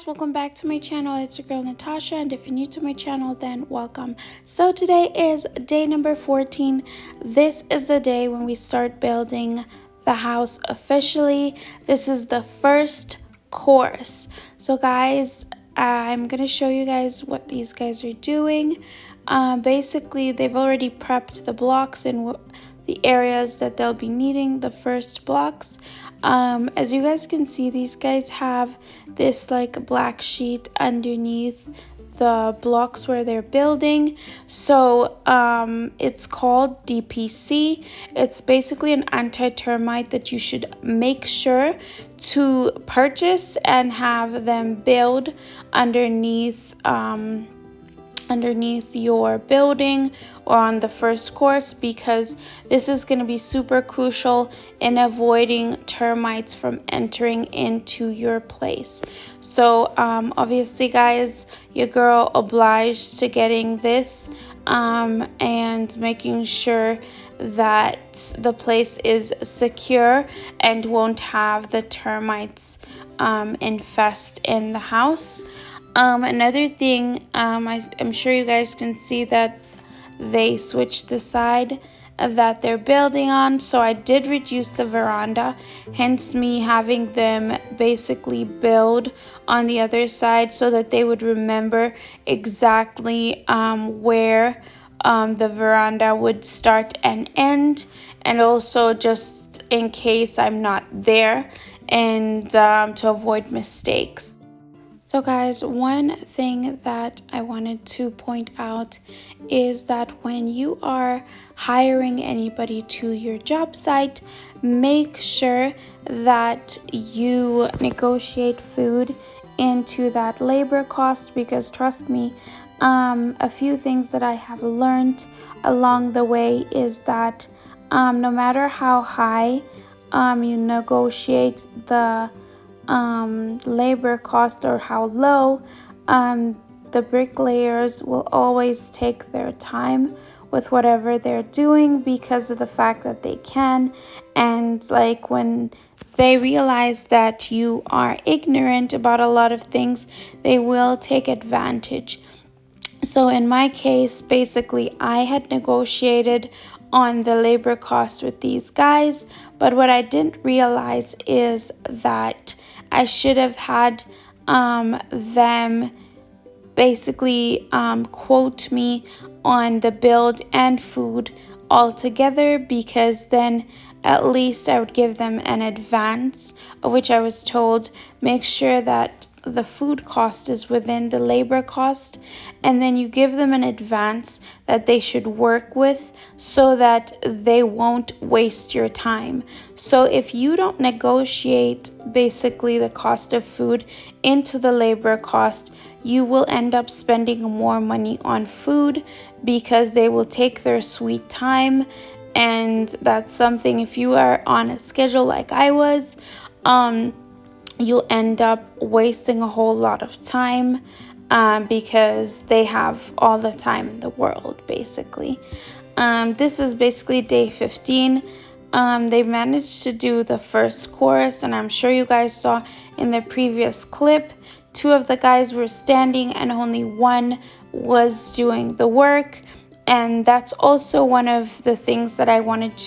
Welcome back to my channel. It's your girl Natasha, and if you're new to my channel, then welcome. So today is day number 14. This is the day when we start building the house officially. This is the first course. So guys, I'm gonna show you guys what these guys are doing. Basically, they've already prepped the blocks in the areas that they'll be needing the first blocks. As you guys can see, these guys have this like black sheet underneath the blocks where they're building. So it's called DPC. It's basically an anti-termite that you should make sure to purchase and have them build underneath your building or on the first course, because this is going to be super crucial in avoiding termites from entering into your place. So obviously guys, your girl obliged to getting this and making sure that the place is secure and won't have the termites infest in the house. Another thing, I'm sure you guys can see that they switched the side that they're building on. So I did reduce the veranda, hence me having them basically build on the other side so that they would remember exactly where the veranda would start and end, and also just in case I'm not there, and to avoid mistakes. So guys, one thing that I wanted to point out is that when you are hiring anybody to your job site, make sure that you negotiate food into that labor cost, because trust me, a few things that I have learned along the way is that no matter how high you negotiate the labor cost or how low, the bricklayers will always take their time with whatever they're doing because of the fact that they can. And like when they realize that you are ignorant about a lot of things, they will take advantage. So in my case, basically I had negotiated on the labor cost with these guys, but what I didn't realize is that I should have had them basically quote me on the build and food all together, because then at least I would give them an advance, of which I was told make sure that the food cost is within the labor cost, and then you give them an advance that they should work with so that they won't waste your time. So if you don't negotiate basically the cost of food into the labor cost, you will end up spending more money on food because they will take their sweet time. And that's something, if you are on a schedule like I was, you'll end up wasting a whole lot of time because they have all the time in the world, basically. This is basically day 15. They managed to do the first course, and I'm sure you guys saw in the previous clip, 2 of the guys were standing and only 1 was doing the work. And that's also one of the things that I wanted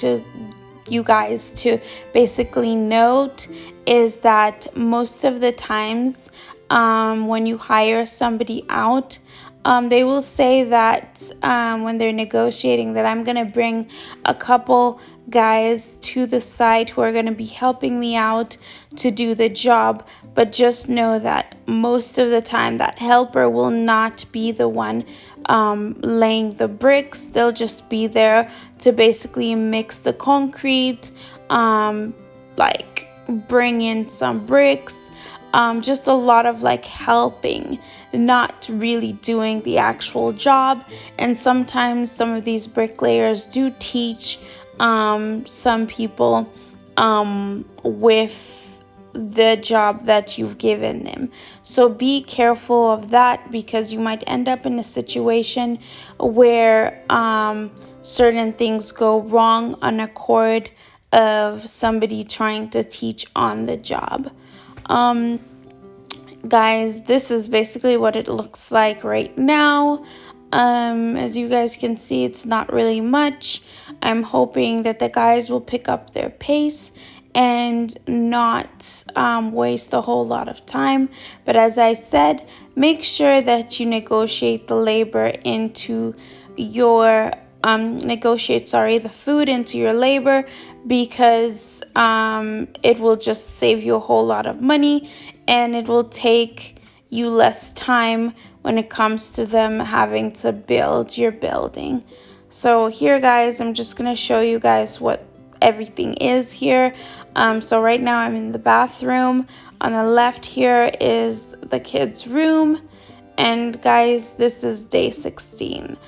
you guys to basically note, is that most of the times when you hire somebody out, they will say that when they're negotiating that I'm gonna bring a couple guys to the site who are gonna be helping me out to do the job, but just know that most of the time that helper will not be the one laying the bricks. They'll just be there to basically mix the concrete, like bring in some bricks, just a lot of like helping, not really doing the actual job. And sometimes some of these bricklayers do teach some people with the job that you've given them. So be careful of that, because you might end up in a situation where certain things go wrong on accord of somebody trying to teach on the job. Guys, this is basically what it looks like right now. As you guys can see, it's not really much. I'm hoping that the guys will pick up their pace and not waste a whole lot of time. But as I said, make sure that you negotiate the labor into your the food into your labor, because it will just save you a whole lot of money, and it will take you less time when it comes to them having to build your building. So here, guys, I'm just gonna show you guys what everything is here. So right now I'm in the bathroom. On the left here is the kids' room, and guys, this is day 16.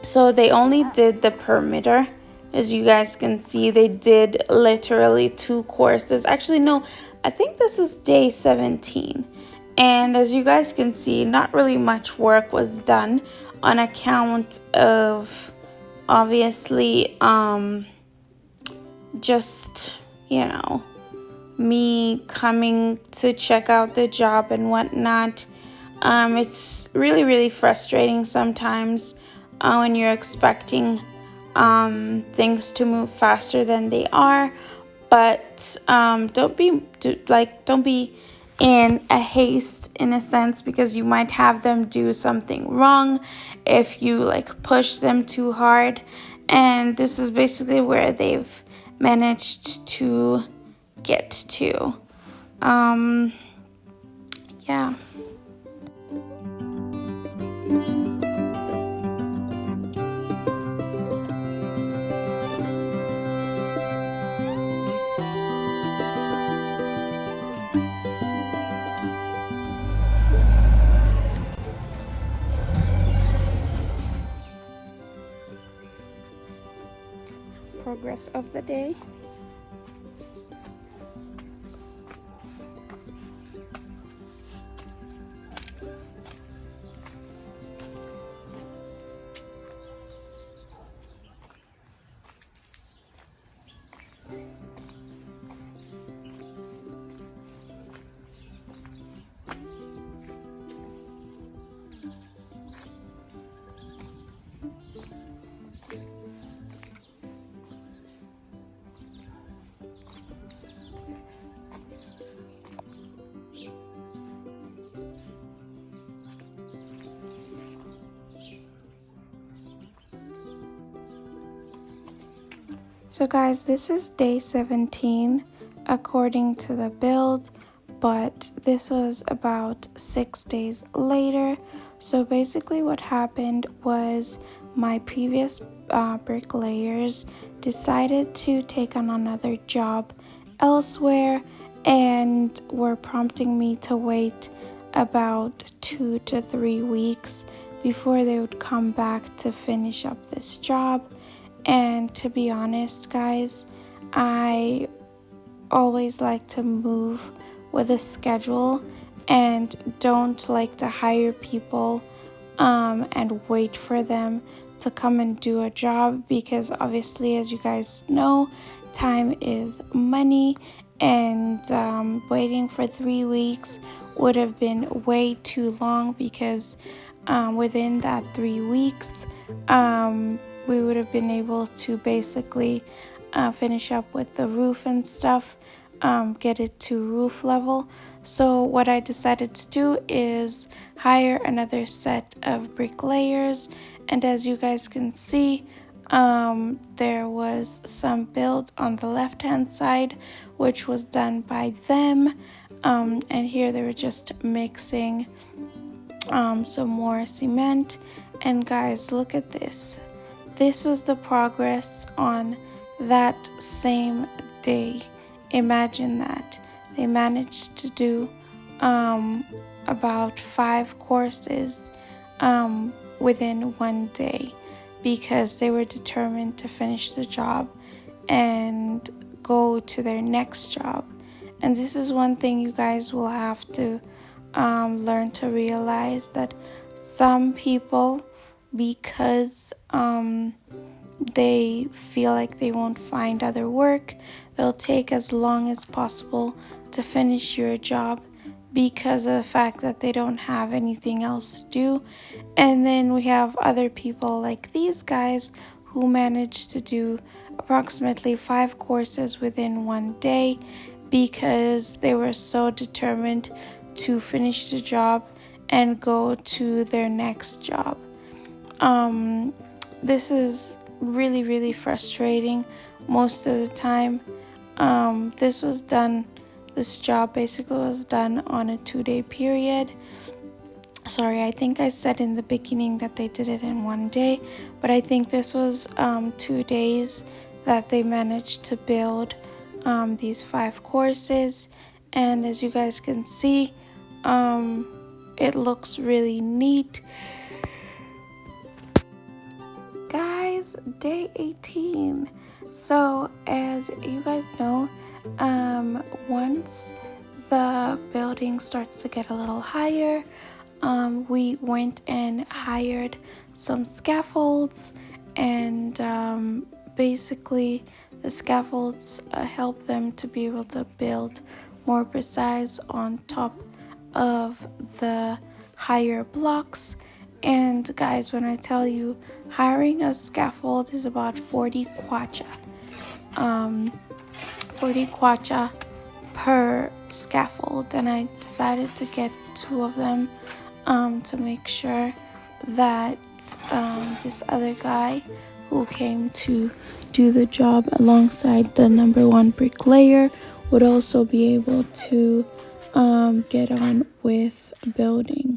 So they only did the perimeter. As you guys can see, they did literally 2 courses. Actually, no, I think this is day 17. And as you guys can see, not really much work was done on account of obviously just, me coming to check out the job and whatnot. It's really, really frustrating sometimes when you're expecting things to move faster than they are. But don't be in a haste, in a sense, because you might have them do something wrong if you push them too hard. And this is basically where they've managed to get to. Yeah. Progress of the day. So guys, this is day 17 according to the build, but this was about 6 days later. So basically what happened was my previous bricklayers decided to take on another job elsewhere, and were prompting me to wait about 2 to 3 weeks before they would come back to finish up this job. And to be honest, guys, I always like to move with a schedule and don't like to hire people and wait for them to come and do a job, because obviously, as you guys know, time is money, and waiting for 3 weeks would have been way too long, because within that 3 weeks we would have been able to basically finish up with the roof and stuff, get it to roof level. So what I decided to do is hire another set of bricklayers, and as you guys can see, there was some build on the left hand side, which was done by them, and here they were just mixing some more cement. And guys, look at this. This was the progress on that same day. Imagine that. They managed to do about 5 courses within 1 day, because they were determined to finish the job and go to their next job. And this is one thing you guys will have to learn to realize, that some people, because they feel like they won't find other work, they'll take as long as possible to finish your job because of the fact that they don't have anything else to do. And then we have other people like these guys who managed to do approximately 5 courses within one day because they were so determined to finish the job and go to their next job. This is really frustrating most of the time. This job basically was done on a 2-day period. Sorry, I think I said in the beginning that they did it in one day, but I think this was 2 days that they managed to build these 5 courses. And as you guys can see, it looks really neat. Guys, day 18. So as you guys know, once the building starts to get a little higher, we went and hired some scaffolds, and basically the scaffolds help them to be able to build more precise on top of the higher blocks. And guys, when I tell you, hiring a scaffold is about 40 kwacha. 40 kwacha per scaffold, and I decided to get 2 of them to make sure that this other guy who came to do the job alongside the number 1 bricklayer would also be able to get on with building.